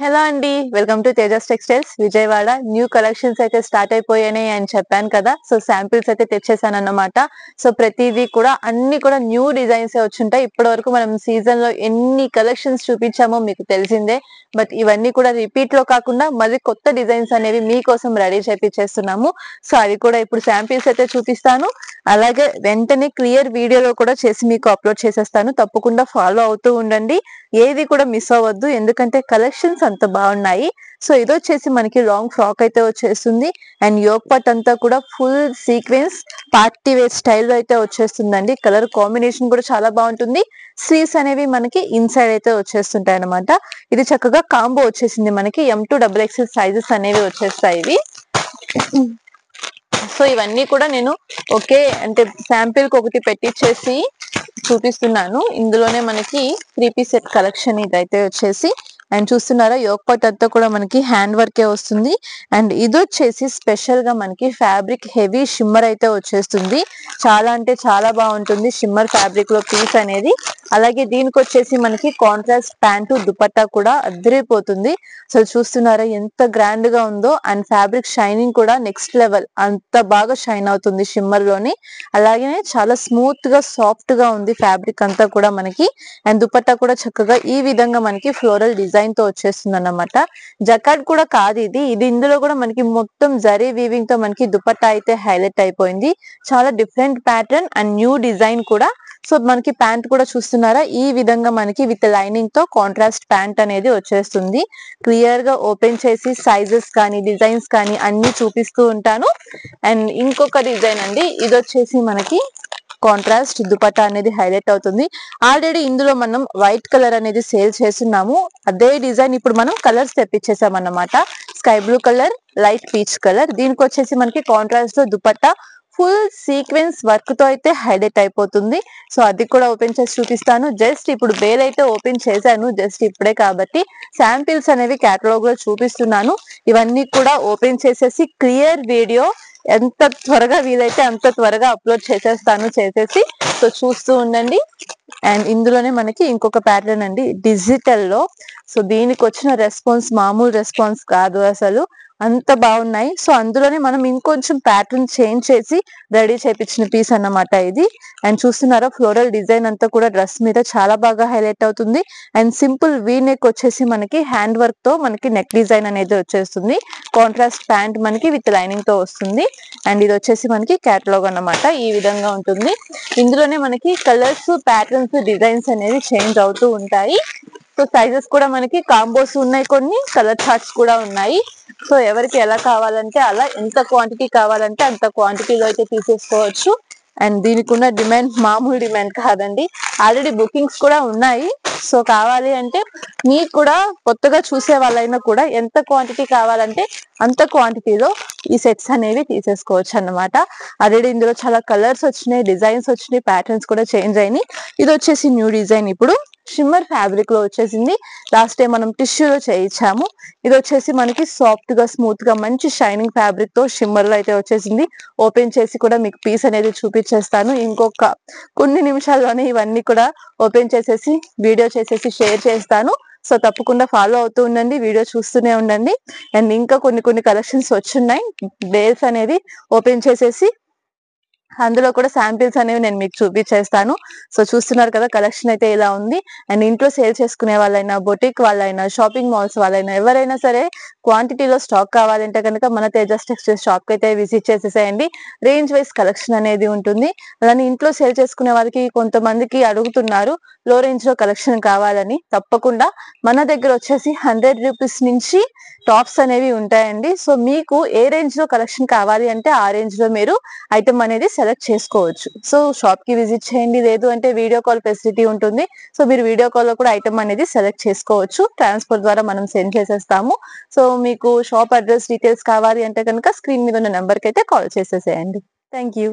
Hello అండి, welcome to Tejas textiles Vijayawada. New collections అయితే start అయిపోయాయి అని చెప్పాను కదా. సో శాంపిల్స్ అయితే తెచ్చేసాను అన్నమాట. సో ప్రతిదీ కూడా అన్ని కూడా న్యూ డిజైన్స్ వచ్చుంటాయి. ఇప్పటి వరకు మనం సీజన్ లో ఎన్ని కలెక్షన్స్ చూపించామో మీకు తెలిసిందే. బట్ ఇవన్నీ కూడా రిపీట్ లో కాకుండా మళ్ళీ కొత్త డిజైన్స్ అనేవి మీకోసం రెడీ చేపించేస్తున్నాము. సో అవి కూడా ఇప్పుడు శాంపిల్స్ అయితే చూపిస్తాను. అలాగే వెంటనే క్లియర్ వీడియోలో కూడా చేసి మీకు అప్లోడ్ చేసేస్తాను. తప్పకుండా ఫాలో అవుతూ ఉండండి, ఏది కూడా మిస్ అవ్వద్దు, ఎందుకంటే కలెక్షన్స్ అంత బాగున్నాయి. సో ఇది వచ్చేసి మనకి లాంగ్ ఫ్రాక్ అయితే వచ్చేస్తుంది. అండ్ యోగ్ పార్ట్ అంతా కూడా ఫుల్ సీక్వెన్స్ పార్టీ వేర్ స్టైల్లో అయితే వచ్చేస్తుందండి. కలర్ కాంబినేషన్ కూడా చాలా బాగుంటుంది. స్లీవ్స్ అనేవి మనకి ఇన్సైడ్ అయితే వచ్చేస్తుంటాయి అనమాట. ఇది చక్కగా కాంబో వచ్చేసింది మనకి. M2XXL సైజెస్ అనేవి వచ్చేస్తాయి ఇవి. సో ఇవన్నీ కూడా నేను ఓకే అంటే శాంపిల్ కి ఒకటి పెట్టించేసి చూపిస్తున్నాను. ఇందులోనే మనకి 3 పీస్ సెట్ కలెక్షన్ ఇదైతే వచ్చేసి. అండ్ చూస్తున్నారా, యోగ్ పార్ట్ అంతా కూడా మనకి హ్యాండ్ వర్కే వస్తుంది. అండ్ ఇది వచ్చేసి స్పెషల్ గా మనకి ఫ్యాబ్రిక్ హెవీ షిమ్మర్ అయితే వచ్చేస్తుంది. చాలా అంటే చాలా బాగుంటుంది షిమ్మర్ ఫ్యాబ్రిక్ లో పీస్ అనేది. అలాగే దీనికి వచ్చేసి మనకి కాంట్రాస్ట్ ప్యాంటు దుపట్టా కూడా అదిరిపోతుంది. అసలు చూస్తున్నారా ఎంత గ్రాండ్ గా ఉందో. అండ్ ఫ్యాబ్రిక్ షైనింగ్ కూడా నెక్స్ట్ లెవెల్, అంత బాగా షైన్ అవుతుంది షిమ్మర్ లోని. అలాగే చాలా స్మూత్ గా సాఫ్ట్ గా ఉంది ఫ్యాబ్రిక్ అంతా కూడా మనకి. అండ్ దుపట్టా కూడా చక్కగా ఈ విధంగా మనకి ఫ్లోరల్ డిజైన్ తో వచ్చేస్తుంది అన్నమాట. జకార్డ్ కూడా కాదు ఇది. ఇందులో కూడా మనకి మొత్తం జరీ వీవింగ్ తో మనకి దుపట్టా అయితే హైలైట్ అయిపోయింది. చాలా different pattern and new design కూడా. సో మనకి ప్యాంట్ కూడా చూస్తున్నారా, ఈ విధంగా మనకి విత్ లైనింగ్ తో కాంట్రాస్ట్ ప్యాంట్ అనేది వచ్చేస్తుంది. క్లియర్ గా ఓపెన్ చేసి సైజెస్ కానీ డిజైన్స్ కానీ అన్ని చూపిస్తూ ఉంటాను. అండ్ ఇంకొక డిజైన్ అండి, ఇది వచ్చేసి మనకి కాంట్రాస్ట్ దుపట్టా అనేది హైలైట్ అవుతుంది. ఆల్రెడీ ఇందులో మనం వైట్ కలర్ అనేది సేల్ చేస్తున్నాము. అదే డిజైన్ ఇప్పుడు మనం కలర్స్ తెప్పించేసాం అన్నమాట. Sky blue colour, light peach colour. దీనికి వచ్చేసి మనకి కాంట్రాస్ట్ లో దుపట్టా ఫుల్ సీక్వెన్స్ వర్క్ తో అయితే హైలైట్ అయిపోతుంది. సో అది కూడా ఓపెన్ చేసి చూపిస్తాను. జస్ట్ ఇప్పుడు బేల్ అయితే ఓపెన్ చేశాను జస్ట్ ఇప్పుడే, కాబట్టి శాంపిల్స్ అనేవి కేటలాగ్ లో చూపిస్తున్నాను. ఇవన్నీ కూడా ఓపెన్ చేసేసి క్లియర్ వీడియో ఎంత త్వరగా వీలైతే అంత త్వరగా అప్లోడ్ చేసేస్తాను చేసేసి. సో చూస్తూ ఉండండి. అండ్ ఇందులోనే మనకి ఇంకొక ప్యాటర్న్ అండి డిజిటల్ లో. సో దీనికి వచ్చిన రెస్పాన్స్ మామూలు రెస్పాన్స్ కాదు అసలు, అంత బాగున్నాయి. సో అందులోనే మనం ఇంకొంచెం ప్యాటర్న్ చేంజ్ చేసి రెడీ చేపించిన పీస్ అన్నమాట ఇది. అండ్ చూస్తున్నారా, ఫ్లోరల్ డిజైన్ అంతా కూడా డ్రెస్ మీద చాలా బాగా హైలైట్ అవుతుంది. అండ్ సింపుల్ వీ నెక్ వచ్చేసి మనకి హ్యాండ్ వర్క్ తో మనకి నెక్ డిజైన్ అనేది వచ్చేస్తుంది. కాంట్రాస్ట్ ప్యాంట్ మనకి విత్ లైనింగ్ తో వస్తుంది. అండ్ ఇది వచ్చేసి మనకి కేటలాగ్ అన్నమాట. ఈ విధంగా ఉంటుంది. ఇందులోనే మనకి కలర్స్, ప్యాటర్న్స్, డిజైన్స్ అనేవి చేంజ్ అవుతూ ఉంటాయి. సో సైజెస్ కూడా మనకి కాంబోస్ ఉన్నాయి, కొన్ని కలర్ చార్ట్స్ కూడా ఉన్నాయి. సో ఎవరికి ఎలా కావాలంటే అలా, ఎంత క్వాంటిటీ కావాలంటే అంత క్వాంటిటీలో అయితే తీసేసుకోవచ్చు. అండ్ దీనికి ఉన్న డిమాండ్ మామూలు డిమాండ్ కాదండి, ఆల్రెడీ బుకింగ్స్ కూడా ఉన్నాయి. సో కావాలి అంటే మీకు కూడా కొత్తగా చూసే వాళ్ళైనా కూడా ఎంత క్వాంటిటీ కావాలంటే అంత క్వాంటిటీలో ఈ సెట్స్ అనేవి తీసేసుకోవచ్చు అన్నమాట. ఆల్రెడీ ఇందులో చాలా కలర్స్ వచ్చినాయి, డిజైన్స్ వచ్చినాయి, ప్యాటర్న్స్ కూడా చేంజ్ అయినాయి. ఇది వచ్చేసి న్యూ డిజైన్ ఇప్పుడు షిమ్మర్ ఫ్యాబ్రిక్ లో వచ్చేసింది. లాస్ట్ టైం మనం టిష్యూలో చేయించాము. ఇది వచ్చేసి మనకి సాఫ్ట్ గా స్మూత్ గా మంచి షైనింగ్ ఫ్యాబ్రిక్ తో షిమ్మర్ లో అయితే వచ్చేసింది. ఓపెన్ చేసి కూడా మీకు పీస్ అనేది చూపించేస్తాను ఇంకొక కొన్ని నిమిషాల్లోనే. ఇవన్నీ కూడా ఓపెన్ చేసేసి వీడియో చేసేసి షేర్ చేస్తాను. సో తప్పకుండా ఫాలో అవుతూ ఉండండి, వీడియో చూస్తూనే ఉండండి. అండ్ ఇంకా కొన్ని కలెక్షన్స్ వచ్చున్నాయి. బేల్స్ అనేది ఓపెన్ చేసేసి అందులో కూడా శాంపిల్స్ అనేవి నేను మీకు చూపించేస్తాను. సో చూస్తున్నారు కదా, కలెక్షన్ అయితే ఇలా ఉంది. అండ్ ఇంట్లో సేల్ చేసుకునే వాళ్ళైనా, బొటిక్ వాళ్ళైనా, షాపింగ్ మాల్స్ వాళ్ళైనా, ఎవరైనా సరే క్వాంటిటీలో స్టాక్ కావాలంటే కనుక మన తేజస్ టెక్స్టైల్స్ షాప్ కి అయితే విజిట్ చేసేసేయండి. రేంజ్ వైజ్ కలెక్షన్ అనేది ఉంటుంది. అలానే ఇంట్లో సేల్ చేసుకునే వాళ్ళకి కొంతమందికి అడుగుతున్నారు లో రేంజ్ లో కలెక్షన్ కావాలని. తప్పకుండా మన దగ్గర వచ్చేసి 100 రూపీస్ నుంచి టాప్స్ అనేవి ఉంటాయండి. సో మీకు ఏ రేంజ్ లో కలెక్షన్ కావాలి అంటే ఆ రేంజ్ లో మీరు ఐటమ్ అనేది సెలెక్ట్ చేసుకోవచ్చు. సో షాప్ కి విజిట్ చేయండి, లేదు అంటే వీడియో కాల్ ఫెసిలిటీ ఉంటుంది. సో మీరు వీడియో కాల్ లో కూడా ఐటమ్ అనేది సెలెక్ట్ చేసుకోవచ్చు. ట్రాన్స్పోర్ట్ ద్వారా మనం సెండ్ చేసేస్తాము. సో మీకు షాప్ అడ్రస్ డీటెయిల్స్ కావాలి అంటే కనుక స్క్రీన్ మీద ఉన్న నెంబర్ కి అయితే కాల్ చేసేసేయండి. Thank you.